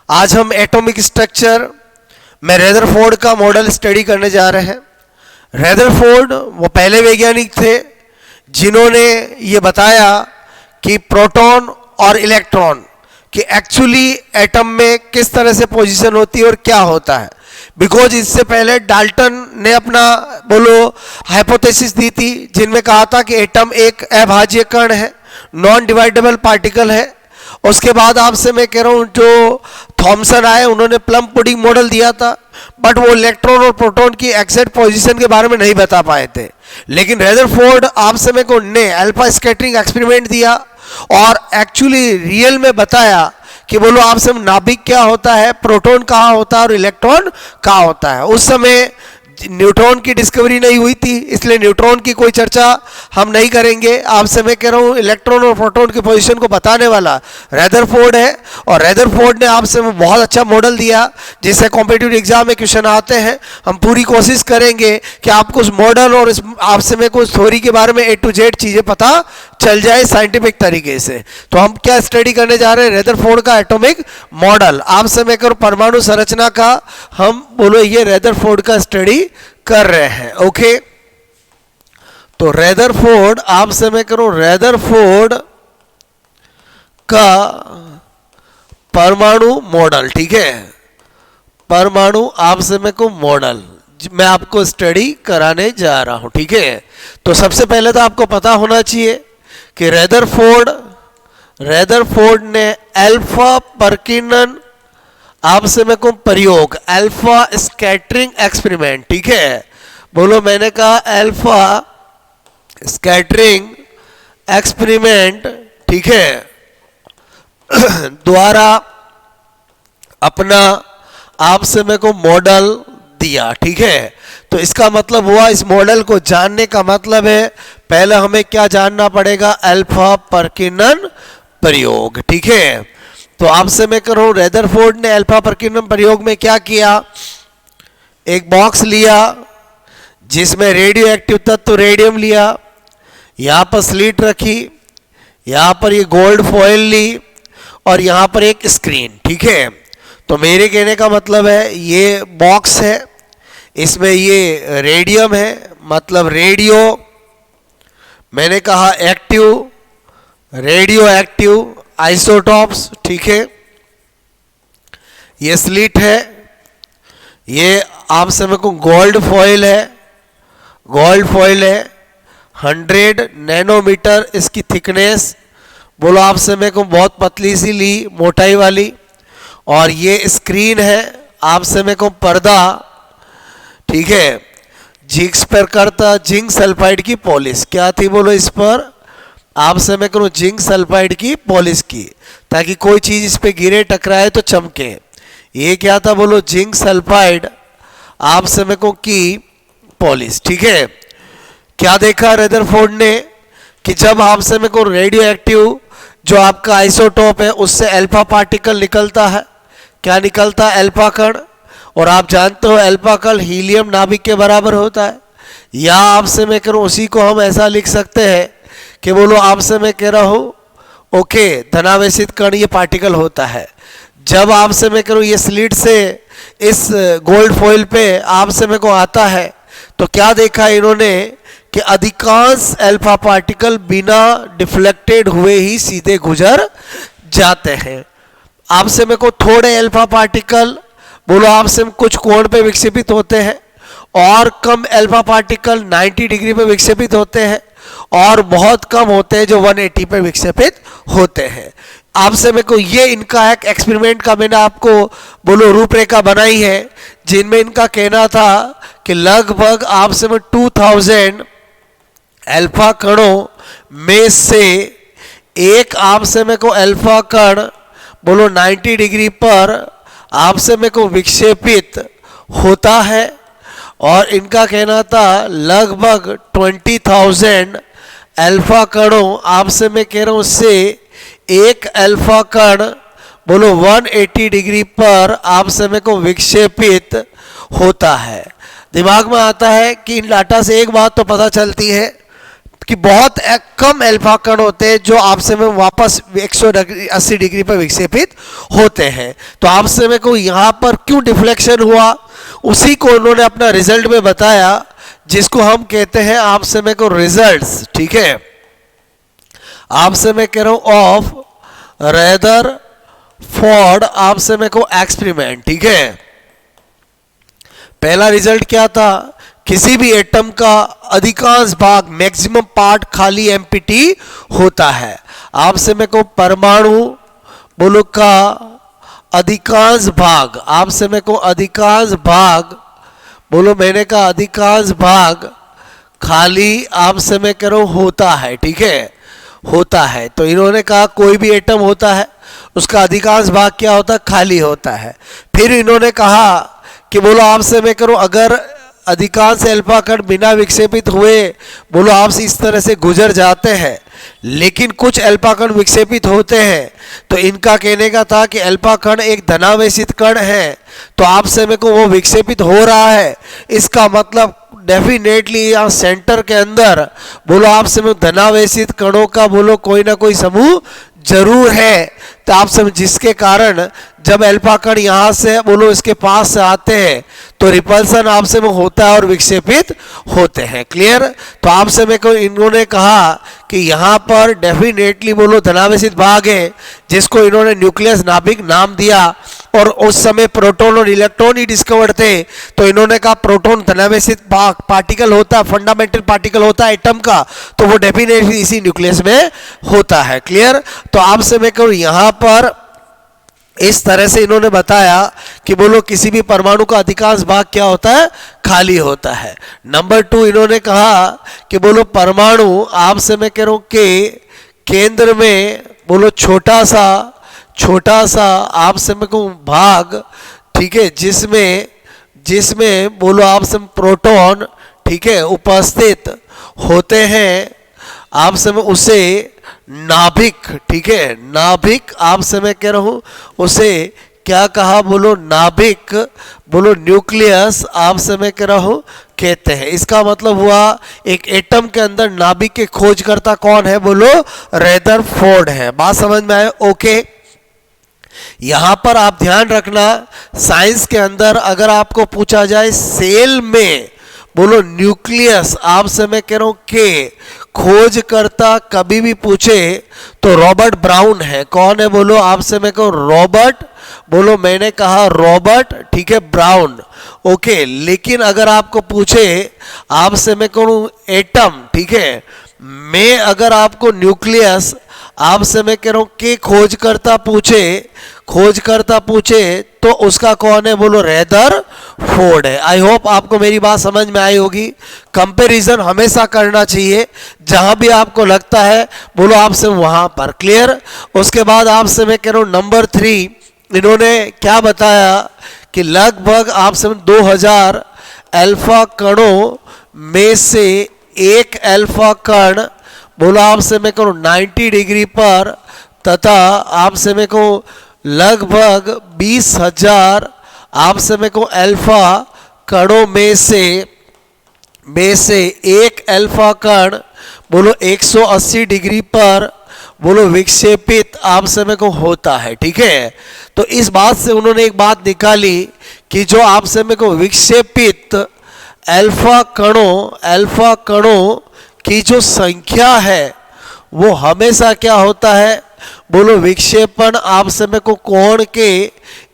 आज हम atomic structure में रदरफोर्ड का मॉडल स्टडी करने जा रहे हैं। रदरफोर्ड वो पहले वैज्ञानिक थे जिन्होंने ये बताया कि प्रोटॉन और इलेक्ट्रॉन कि एक्चुअली एटम में किस तरह से पोजीशन होती है और क्या होता है। बिकॉज इससे पहले डाल्टन ने अपना हाइपोथेसिस दी थी जिनमें कहा था कि एटम एक अभाज्य कण है, नॉन डिवाइडेबल पार्टिकल है। उसके बाद आपसे मैं कह रहा हूँ जो थॉमसन आए उन्होंने प्लम पुडिंग मॉडल दिया था, बट वो इलेक्ट्रॉन और प्रोटॉन की एग्जैक्ट पोजीशन के बारे में नहीं बता पाए थे। लेकिन रदरफोर्ड आपसे मैं को ने अल्फा स्कैटरिंग एक्सपेरिमेंट दिया और एक्चुअली रियल में बताया कि आपसे नाभिक क्या होता है, प्रोटॉन कहाँ होता है और इलेक्ट्रॉन कहाँ होता है। उस समय न्यूट्रॉन की डिस्कवरी नहीं हुई थी, इसलिए न्यूट्रॉन की कोई चर्चा हम नहीं करेंगे। आपसे मैं कह रहा हूँ इलेक्ट्रॉन और प्रोटॉन की पोजीशन को बताने वाला रदरफोर्ड है और रदरफोर्ड ने आपसे बहुत अच्छा मॉडल दिया जिससे कॉम्पिटिटिव एग्जाम में क्वेश्चन आते हैं। हम पूरी कोशिश करेंगे कि आपको उस मॉडल और आपसे मैं कुछ थ्योरी के बारे में A to Z चीज़ें पता चल जाए साइंटिफिक तरीके से। तो हम क्या स्टडी करने जा रहे हैं, रदरफोर्ड का एटॉमिक मॉडल। आपसे मैं करूँ परमाणु संरचना का हम ये रदरफोर्ड का स्टडी कर रहे हैं। ओके, तो रदरफोर्ड आपसे मैं करूं रदरफोर्ड का परमाणु मॉडल, ठीक है, परमाणु आपसे मैं को मॉडल मैं आपको स्टडी कराने जा रहा हूं, ठीक है। तो सबसे पहले तो आपको पता होना चाहिए कि रदरफोर्ड ने अल्फा परकिनन आपसे मैं कहूं प्रयोग, अल्फा स्कैटरिंग एक्सपेरिमेंट, ठीक है, मैंने कहा अल्फा स्कैटरिंग एक्सपेरिमेंट, ठीक है, द्वारा अपना आपसे मैं को मॉडल दिया, ठीक है। तो इसका मतलब हुआ इस मॉडल को जानने का मतलब है पहले हमें क्या जानना पड़ेगा, अल्फा परकिनन प्रयोग, ठीक है। तो आपसे मैं कह रहा हूं रदरफोर्ड ने अल्फा परकिनन प्रयोग में क्या किया, एक बॉक्स लिया जिसमें रेडियो एक्टिव तत्व रेडियम लिया, यहां पर स्लिट रखी, यहां पर ये गोल्ड फॉयल ली और यहां पर एक स्क्रीन, ठीक है। तो मेरे कहने का मतलब है ये बॉक्स है, इसमें ये रेडियम है, मतलब रेडियो मैंने कहा एक्टिव, रेडियो एक्टिव आइसोटॉप्स, ठीक है। ये स्लिट है, ये आपसे मेरे को गोल्ड फॉयल है, गोल्ड फॉयल है, 100 नैनोमीटर इसकी थिकनेस, आपसे मेरे को बहुत पतली सी ली, मोटाई वाली। और ये स्क्रीन है, आपसे मेरे को पर्दा, ठीक है, जिंक्स पर करता जिंक सल्फाइड की पॉलिश क्या थी इस पर आपसे मैं करूँ जिंक सल्फाइड की पॉलिश की, ताकि कोई चीज इस पे गिरे टकराए तो चमके। ये क्या था जिंक सल्फाइड आपसे मैं कहूँ की पॉलिश, ठीक है। क्या देखा रदरफोर्ड ने कि जब आपसे मैं कहूँ रेडियो एक्टिव जो आपका आइसोटोप है उससे अल्फा पार्टिकल निकलता है, क्या निकलता है, अल्फा कण। और आप जानते हो अल्फा कण हीलियम नाभिक के बराबर होता है। या आपसे मैं करूँ उसी को हम ऐसा लिख सकते हैं कि आपसे मैं कह रहा हूं ओके धनावेशित कण ये पार्टिकल होता है। जब आपसे मैं करूँ ये स्लिट से इस गोल्ड फॉइल पे आपसे मैं को आता है तो क्या देखा इन्होंने कि अधिकांश अल्फा पार्टिकल बिना डिफ्लेक्टेड हुए ही सीधे गुजर जाते हैं। आपसे मैं को थोड़े अल्फा पार्टिकल आपसे कुछ कोण पे विक्षेपित होते हैं और कम अल्फा पार्टिकल 90 डिग्री पे विक्षेपित होते हैं और बहुत कम होते हैं जो 180 पे विक्षेपित होते हैं। आपसे मेरे को ये इनका एक एक्सपेरिमेंट का मैंने आपको रूपरेखा बनाई है जिनमें इनका कहना था कि लगभग आपसे में 2000 अल्फा कणों में से एक आपसे मेरे को अल्फा कण 90 डिग्री पर आपसे मेरे को विक्षेपित होता है और इनका कहना था लगभग 20,000 अल्फा कणों आपसे मैं कह रहा हूं उससे एक अल्फा कण 180 डिग्री पर आपसे मेरे को विक्षेपित होता है। दिमाग में आता है कि इन डाटा से एक बात तो पता चलती है कि बहुत कम अल्फा कण होते हैं जो आपसे में वापस 180 डिग्री पर विक्षेपित होते हैं। तो आपसे में को यहाँ पर क्यों डिफ्लेक्शन हुआ, उसी को उन्होंने अपना रिजल्ट में बताया, जिसको हम कहते हैं आपसे में को रिजल्ट्स। ठीक है, आपसे मैं कह रहा हूं ऑफ रदरफोर्ड आपसे में को एक्सपेरिमेंट। ठीक है, पहला रिजल्ट क्या था, किसी भी एटम का अधिकांश भाग मैक्सिमम पार्ट खाली एम्प्टी होता है। आपसे में को परमाणु बोलो का अधिकांश भाग, आपसे में को अधिकांश भाग बोलो, मैंने कहा अधिकांश भाग खाली आपसे मैं कह रहा हूं होता है। ठीक है, होता है। तो इन्होंने कहा कोई भी एटम होता है उसका अधिकांश भाग क्या होता है, खाली होता है। फिर इन्होंने कहा कि बोलो आपसे मैं करूं, अगर अधिकांश अल्फा कण बिना विक्षेपित हुए बोलो आपसे इस तरह से गुजर जाते हैं, लेकिन कुछ अल्फा कण विक्षेपित होते हैं, तो इनका कहने का था कि अल्फा कण एक धनावेशित कण है, तो आपसे में को वो विक्षेपित हो रहा है, इसका मतलब डेफिनेटली यहाँ सेंटर के अंदर बोलो आपसे में धनावेशित कणों का बोलो कोई ना कोई समूह जरूर है। तो आप सब जिसके कारण जब अल्फा कण यहाँ से बोलो इसके पास से आते हैं तो रिपल्सन आपसे में होता है और विक्षेपित होते हैं। क्लियर। तो आपसे में को इन्होंने कहा कि यहाँ पर डेफिनेटली बोलो धनावेशित भाग है, जिसको इन्होंने न्यूक्लियस नाभिक नाम दिया, और उस समय प्रोटॉन और इलेक्ट्रॉन ही डिस्कवर्ड थे, तो इन्होंने कहा प्रोटॉन धनावेशित पार्टिकल होता है, फंडामेंटल पार्टिकल होता है एटम का, तो वो डेफिनेटली इसी न्यूक्लियस में होता है। क्लियर। तो आपसे मैं कहूँ यहाँ पर इस तरह से इन्होंने बताया कि बोलो किसी भी परमाणु का अधिकांश भाग क्या होता है, खाली होता है। नंबर 2 इन्होंने कहा कि बोलो परमाणु आपसे मैं कह रहा हूं कि केंद्र में बोलो छोटा सा आपसे मैं कहूं भाग, ठीक है, जिसमें बोलो आपसे प्रोटॉन, ठीक है, उपस्थित होते हैं, आपसे मैं उसे नाभिक, ठीक है, नाभिक आपसे मैं कह रहा हूं उसे क्या कहा, बोलो नाभिक, बोलो न्यूक्लियस आपसे मैं कह रहा हूं कहते हैं। इसका मतलब हुआ एक एटम के अंदर नाभिक के खोजकर्ता कौन है, बोलो रदरफोर्ड है। बात समझ में आए। ओके। यहां पर आप ध्यान रखना, साइंस के अंदर अगर आपको पूछा जाए सेल में बोलो न्यूक्लियस आपसे मैं कह रहा हूं के खोजकर्ता कभी भी पूछे तो रॉबर्ट ब्राउन है। कौन है, बोलो आपसे मैं कहूं रॉबर्ट, बोलो मैंने कहा रॉबर्ट, ठीक है, ब्राउन। ओके। लेकिन अगर आपको पूछे आपसे मैं कहूं एटम, ठीक है, मैं अगर आपको न्यूक्लियस आपसे मैं कह रहा हूं के खोजकर्ता पूछे तो उसका कौन है, बोलो रदरफोर्ड है। आई होप आपको मेरी बात समझ में आई होगी। कंपैरिजन हमेशा करना चाहिए, जहां भी आपको लगता है बोलो आपसे वहां पर। क्लियर। उसके बाद आपसे मैं कह रहा हूं नंबर 3 इन्होंने क्या बताया कि लगभग आपसे 2000 अल्फा कणों में से एक अल्फा कण बोलो आपसे मैं कहूँ 90 डिग्री पर, तथा आपसे मैं कहूँ लगभग 20,000 आपसे मैं कहूँ अल्फा कणों में से एक अल्फा कण बोलो 180 डिग्री पर बोलो विक्षेपित आपसे में को होता है। ठीक है। तो इस बात से उन्होंने एक बात निकाली कि जो आपसे में को विक्षेपित अल्फा कणों की जो संख्या है वो हमेशा क्या होता है, बोलो विक्षेपण आपसे में को कोण के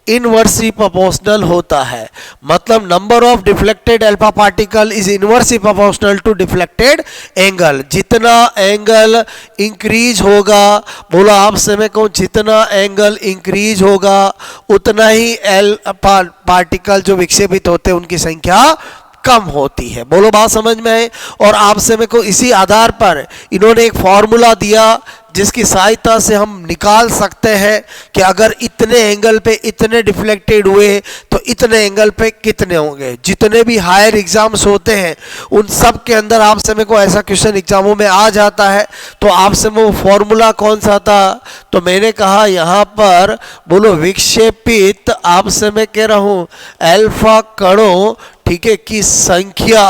इनवर्सली प्रोपोर्शनल होता है। मतलब number of deflected alpha particle is inversely proportional to deflected angle. जितना एंगल इंक्रीज होगा, बोलो आपसे मैं कहूँ जितना एंगल इंक्रीज होगा उतना ही पार्टिकल जो विक्षेपित होते हैं उनकी संख्या कम होती है। बोलो बात समझ में आए। और आपसे मेरे को इसी आधार पर इन्होंने एक फॉर्मूला दिया जिसकी सहायता से हम निकाल सकते हैं कि अगर इतने एंगल पे इतने डिफ्लेक्टेड हुए तो इतने एंगल पे कितने होंगे। जितने भी हायर एग्जाम्स होते हैं उन सब के अंदर आपसे मेरे को ऐसा क्वेश्चन एग्जामों में आ जाता है। तो आपसे वो फॉर्मूला कौन सा था, तो मैंने कहा यहाँ पर बोलो विक्षेपित आपसे मैं कह रहा हूँ अल्फा कणों, ठीक है, की संख्या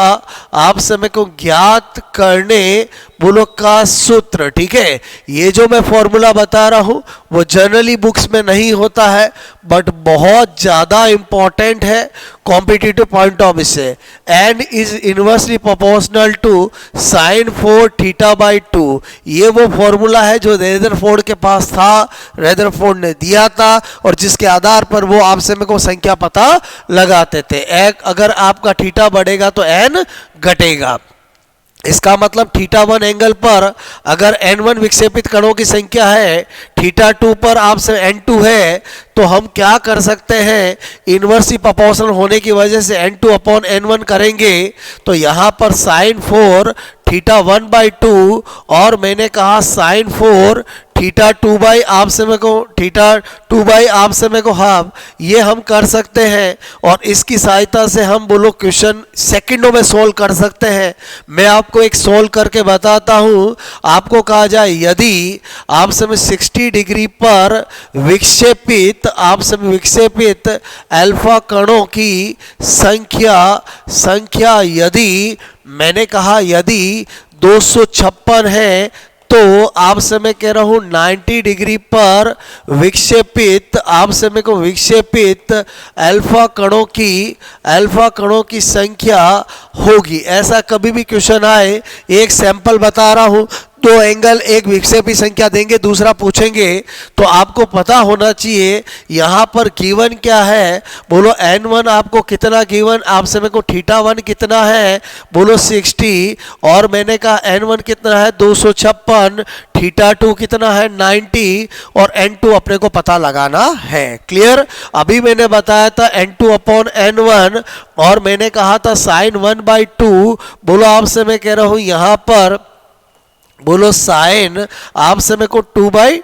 आपसे मेरे को ज्ञात करने बोलो का सूत्र, ठीक है। ये जो मैं फॉर्मूला बता रहा हूं वो जनरली बुक्स में नहीं होता है, बट बहुत ज्यादा इंपॉर्टेंट है कॉम्पिटिटिव पॉइंट ऑफ व्यू से। N is inversely proportional to sine 4 theta by 2। ये वो फॉर्मूला है जो रेदरफोर्ड के पास था, रेदरफोर्ड ने दिया था, और जिसके आधार पर वो आपसे मेरे को संख्या पता लगाते थे। एक अगर आपका थीटा बढ़ेगा तो एन घटेगा। इसका मतलब थीटा 1 एंगल पर अगर n1 विक्षेपित कणों की संख्या है, थीटा 2 पर आपसे n2 है, तो हम क्या कर सकते हैं, इनवर्सली प्रोपोर्शनल होने की वजह से n2 अपॉन n1 करेंगे। तो यहाँ पर साइन 4 थीटा 1/2 और मैंने कहा साइन 4 थीटा 2 आपसे मेरे को थीटा 2 आपसे मेरे को हाफ, ये हम कर सकते हैं। और इसकी सहायता से हम बोलो क्वेश्चन सेकंडों में सोल्व कर सकते हैं। मैं आपको एक सोल्व करके बताता हूँ। आपको कहा जाए यदि आपसे में 60 डिग्री पर विक्षेपित अल्फा कणों की संख्या यदि मैंने कहा यदि 256 है, तो आपसे मैं कह रहा हूं 90 डिग्री पर विक्षेपित अल्फा कणों की संख्या होगी। ऐसा कभी भी क्वेश्चन आए, एक सैंपल बता रहा हूं, दो एंगल एक विक्षेपित संख्या देंगे, दूसरा पूछेंगे, तो आपको पता होना चाहिए यहाँ पर गिवन क्या है। बोलो n1 आपको कितना गिवन, आपसे मेरे को थीटा 1 कितना है, बोलो 60, और मैंने कहा n1 कितना है 256, थीटा 2 कितना है 90, और n2 अपने को पता लगाना है। क्लियर। अभी मैंने बताया था n2 अपॉन n1, और मैंने कहा था साइन 1/2। बोलो आपसे मैं कह रहा हूं यहाँ पर बोलो साइन आपसे मेरे को 2/2।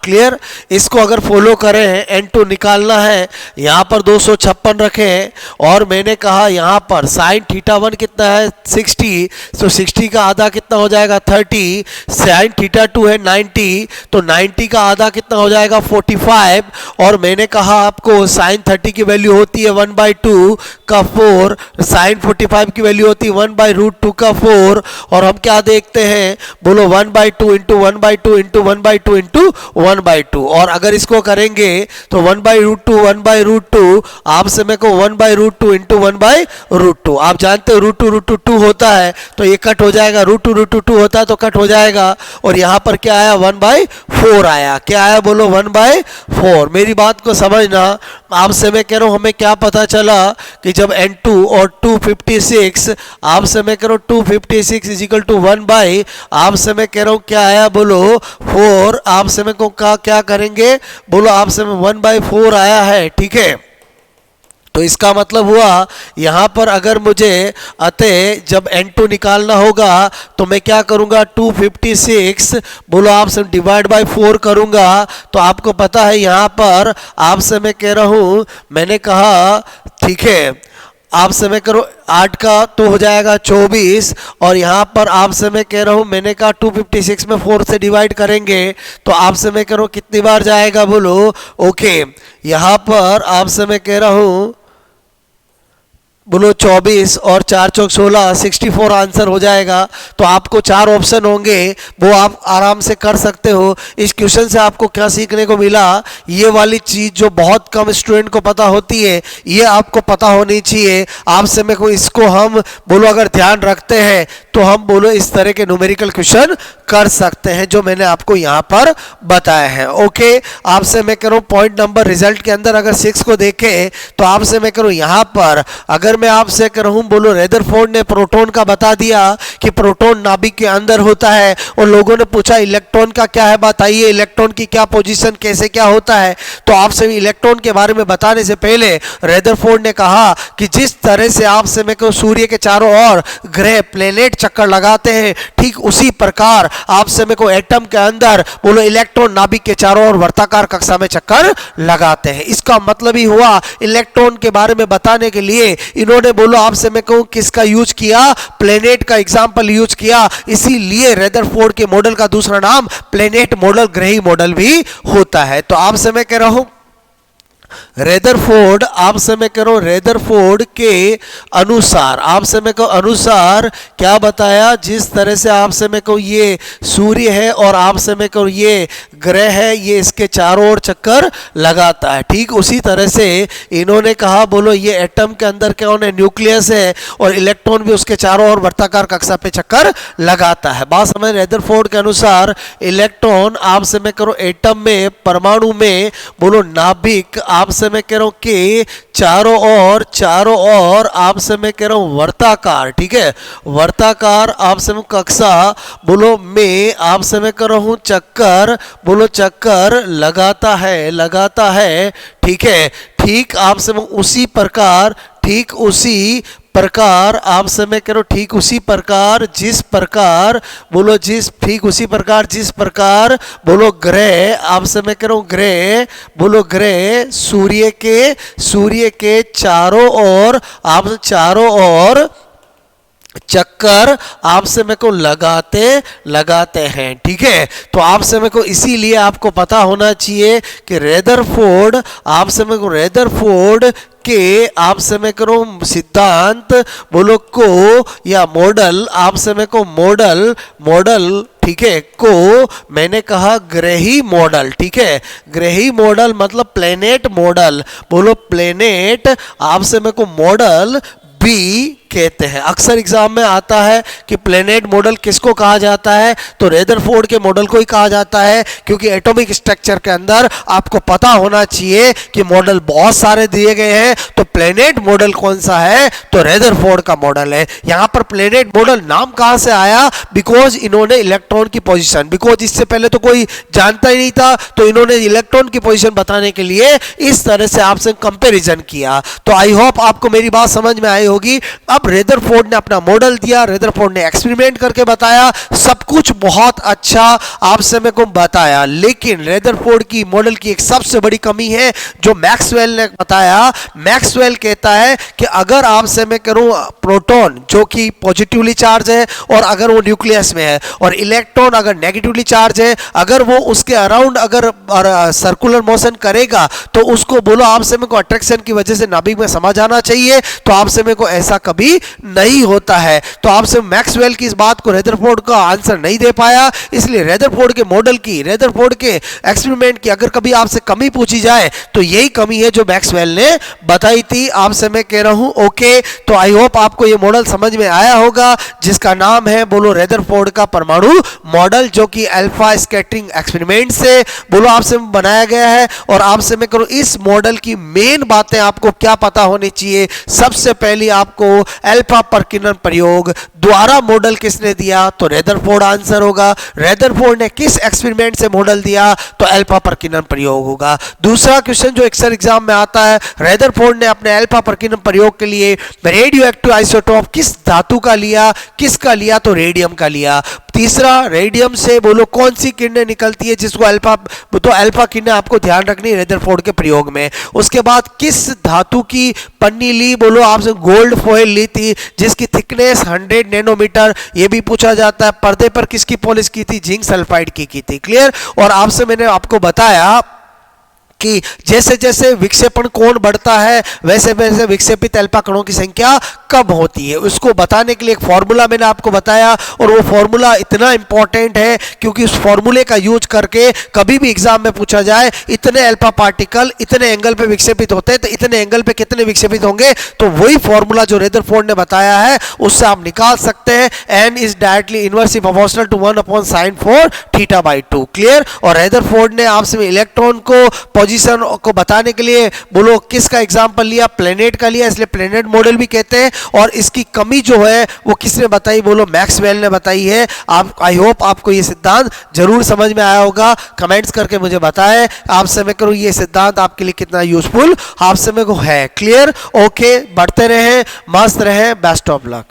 क्लियर। इसको अगर फॉलो करें, n2 निकालना है, यहाँ पर 256 रखें, और मैंने कहा यहाँ पर साइन थीटा 1 कितना है 60, तो 60 का आधा कितना हो जाएगा 30, साइन थीटा 2 है 90, तो 90 का आधा कितना हो जाएगा 45, और मैंने कहा आपको साइन 30 की वैल्यू होती है 1/2 का 4, साइन 45 की वैल्यू होती है 1/√2 का 4, और हम क्या देखते हैं, बोलो 1/2 इंटू 1/2 इंटू 1/2 इंटू 1/2, और अगर इसको करेंगे तो 1/√2 आपसे मेरे को 1/√2 इंटू 1/√2। आप जानते हो √2 होता है, तो ये कट हो जाएगा, √2 होता है तो कट हो जाएगा, और यहाँ पर क्या आया 1/4 आया। क्या आया बोलो 1/4। मेरी बात को समझना। आपसे मैं कह रहा हूँ हमें क्या पता चला कि जब n2 और 256, आपसे मैं कह रहा हूँ 256 इज इक्वल टू 1/, आपसे मैं कह रहा हूँ क्या आया बोलो 4, आपसे मैं को क्या करेंगे, बोलो आपसे में 1/4 आया है। ठीक है, तो इसका मतलब हुआ यहां पर अगर मुझे अतः जब n2 निकालना होगा तो मैं क्या करूंगा 256 बोलो आपसे डिवाइड बाय 4 करूंगा, तो आपको पता है यहां पर आपसे मैं कह रहा हूं, मैंने कहा ठीक है, आपसे मैं करो 8 का तो हो जाएगा 24, और यहाँ पर आपसे मैं कह रहा हूँ, मैंने कहा 256 में 4 से डिवाइड करेंगे तो आपसे मैं कह रहा हूँ कितनी बार जाएगा बोलो। ओके, यहाँ पर आपसे मैं कह रहा हूँ बोलो 24 और 4 चौक 16, 64 आंसर हो जाएगा। तो आपको 4 ऑप्शन होंगे, वो आप आराम से कर सकते हो। इस क्वेश्चन से आपको क्या सीखने को मिला, ये वाली चीज जो बहुत कम स्टूडेंट को पता होती है, ये आपको पता होनी चाहिए। आपसे मेरे को इसको हम बोलो अगर ध्यान रखते हैं तो हम बोलो इस तरह के न्यूमेरिकल क्वेश्चन कर सकते हैं जो मैंने आपको यहाँ पर बताया है। ओके, आपसे मैं करूँ पॉइंट नंबर रिजल्ट के अंदर अगर 6 को देखें तो आपसे मैं करूँ यहाँ पर अगर मैं आपसे कहूं बोलो रेदरफोर्ड ने प्रोटॉन का बता दिया कि प्रोटॉन नाभिक के अंदर होता है, और लोगों ने पूछा इलेक्ट्रॉन का क्या है, बताइए इलेक्ट्रॉन की क्या पोजीशन, कैसे क्या होता है। तो आपसे इलेक्ट्रॉन के बारे में बताने से पहले रेदरफोर्ड ने कहा कि जिस तरह से आपसे मैं कहूं सूर्य के चारों ओर ग्रह प्लेनेट चक्कर लगाते हैं, ठीक उसी प्रकार आपसे मैं को एटम के अंदर बोलो इलेक्ट्रॉन नाभिक के चारों ओर वर्ताकार कक्षा में चक्कर लगाते हैं। इसका मतलब ही हुआ इलेक्ट्रॉन के बारे में बताने के लिए इन्होंने बोलो आपसे मैं कहूं किसका यूज किया, प्लेनेट का एग्जांपल यूज किया। इसीलिए रेदरफोर्ड के मॉडल का दूसरा नाम प्लेनेट मॉडल, ग्रही मॉडल भी होता है। तो आपसे मैं कह रहा हूं रेदरफोर्ड आपसे मैं कह रहा हूं, रेदरफोर्ड के अनुसार आपसे मैं कहूं अनुसार क्या बताया, जिस तरह से आपसे मैं कहूं ये सूर्य है और आपसे मैं कहूं ये ग्रह है, ये इसके चारों ओर चक्कर लगाता है, ठीक उसी तरह से इन्होंने कहा बोलो ये एटम के अंदर क्या होने न्यूक्लियस है और इलेक्ट्रॉन भी उसके चारों ओर वर्ताकार कक्षा पे चक्कर लगाता है। बात समझ, रेदरफोर्ड के अनुसार इलेक्ट्रॉन आपसे मैं करूं एटम में, परमाणु में बोलो नाभिक आपसे मैं कह रहा हूं कि चारों ओर आपसे मैं कह रहा हूं वर्ताकार, ठीक है, वर्ताकार आपसे मैं कक्षा बोलो में आपसे मैं कह रहा हूं चक्कर, बोलो चक्कर लगाता है, ठीक है, ठीक आपसे मैं उसी प्रकार, ठीक उसी प्रकार आपसे मैं कह रहा हूं, ठीक उसी प्रकार जिस प्रकार बोलो जिस ठीक उसी प्रकार जिस प्रकार बोलो ग्रह आपसे मैं कह रहा हूं ग्रह बोलो ग्रह सूर्य के चारों ओर आप चारों ओर चक्कर आपसे मेरे को लगाते हैं, ठीक है। तो आपसे मेरे को इसीलिए आपको पता होना चाहिए कि रेदरफोर्ड आपसे मेरे को रेदरफोर्ड के आपसे मैं करूं सिद्धांत बोलो को या मॉडल आपसे मैं को मॉडल ठीक है, को मैंने कहा ग्रही मॉडल, ठीक है, ग्रही मॉडल मतलब प्लेनेट मॉडल, बोलो प्लेनेट आपसे मैं को मॉडल भी कहते हैं। अक्सर एग्जाम में आता है कि प्लेनेट मॉडल किसको कहा जाता है, तो रेदरफोर्ड के मॉडल को ही कहा जाता है, क्योंकि एटॉमिक स्ट्रक्चर के अंदर आपको पता होना चाहिए कि मॉडल बहुत सारे दिए गए हैं, तो प्लेनेट मॉडल कौन सा है, तो रेदरफोर्ड का मॉडल है। यहां पर प्लेनेट मॉडल नाम कहां से आया, बिकॉज इन्होंने इलेक्ट्रॉन की पोजीशन, बिकॉज इससे पहले तो कोई जानता ही नहीं था, तो इन्होंने इलेक्ट्रॉन की पोजीशन बताने के लिए इस तरह से आपसे कंपैरिजन किया। तो आई होप आपको मेरी बात समझ में आई होगी। अब रेदरफोर्ड ने अपना मॉडल दिया, रेदरफोर्ड ने एक्सपेरिमेंट करके बताया, सब कुछ बहुत अच्छा आपसे मेरे को बताया, लेकिन रेदरफोर्ड की मॉडल की एक सबसे बड़ी कमी है जो मैक्सवेल ने बताया। मैक्सवेल कहता है कि अगर आपसे मैं करूं प्रोटॉन जो कि पॉजिटिवली चार्ज है और अगर वो न्यूक्लियस में है, और इलेक्ट्रॉन अगर नेगेटिवली चार्ज है, अगर वो उसके अराउंड अगर सर्कुलर मोशन करेगा तो उसको बोलो आपसे मेरे को अट्रैक्शन की वजह से नाभिक में समा जाना चाहिए, तो आपसे मेरे को ऐसा कभी नहीं होता है। तो आपसे मैक्सवेल की इस बात को रेदरफोर्ड का आंसर नहीं दे पाया, इसलिए रेदरफोर्ड के मॉडल की, रेदरफोर्ड के एक्सपेरिमेंट की अगर कभी आपसे कमी पूछी जाए तो यही कमी है जो मैक्सवेल ने बताई थी। आपसे मैं कह रहा हूं ओके। तो आई होप आपको ये मॉडल समझ में आया होगा, जिसका नाम है बोलो रेदरफोर्ड का परमाणु मॉडल, जो कि अल्फा स्कैटरिंग एक्सपेरिमेंट से बोलो आपसे बनाया गया है। और आपसे मैं करूं इस मॉडल की मेन बातें आपको क्या पता होनी चाहिए। सबसे पहले आपको अल्फा प्रकीर्णन प्रयोग द्वारा मॉडल किसने दिया, तो रेदरफोर्ड आंसर होगा। रेदरफोर्ड ने किस एक्सपेरिमेंट से मॉडल दिया, तो अल्फा प्रकीर्णन प्रयोग होगा। दूसरा क्वेश्चन जो अक्सर एग्जाम में आता है, रेदरफोर्ड ने अपने अल्फा प्रकीर्णन प्रयोग के लिए रेडियो एक्टिव आइसोटोप किस धातु का लिया, किसका लिया, तो रेडियम का लिया। तीसरा, रेडियम से बोलो कौन सी किरणें निकलती है जिसको अल्फा, तो अल्फा किरणें आपको ध्यान रखनी है रेदरफोर्ड के प्रयोग में। उसके बाद किस धातु की पन्नी ली, बोलो आपसे गोल्ड फॉयल ली थी जिसकी थिकनेस 100 नैनोमीटर, ये भी पूछा जाता है। पर्दे पर किसकी पॉलिश की थी, जिंक सल्फाइड की थी। क्लियर। और आपसे मैंने आपको बताया कि जैसे जैसे विक्षेपण कोण बढ़ता है वैसे वैसे विक्षेपित अल्फा कणों की संख्या कम होती है। उसको बताने के लिए एक फॉर्मूला मैंने आपको बताया, और वो फॉर्मूला इतना इंपॉर्टेंट है क्योंकि उस फॉर्मूले का यूज करके कभी भी एग्जाम में पूछा जाए इतने अल्फा पार्टिकल इतने एंगल पे विक्षेपित होते हैं तो इतने एंगल पे कितने विक्षेपित होंगे, तो वही फॉर्मूला जो रेदरफोर्ड ने बताया है उससे आप निकाल सकते हैं। N is directly inversely proportional to 1/sin4θ/2। Clear. और रेदरफोर्ड ने आपसे इलेक्ट्रॉन को पोजीशन को बताने के लिए बोलो किसका एग्जांपल लिया, प्लेनेट का लिया, इसलिए प्लेनेट मॉडल भी कहते हैं। और इसकी कमी जो है वो किसने बताई, बोलो मैक्सवेल ने बताई है। आप आई होप आपको ये सिद्धांत जरूर समझ में आया होगा। कमेंट्स करके मुझे बताएं आपसे मैं करूं ये सिद्धांत आपके लिए कितना यूजफुल आपसे मैं को है। क्लियर। ओके, बढ़ते रहें, मस्त रहें, बेस्ट ऑफ लक।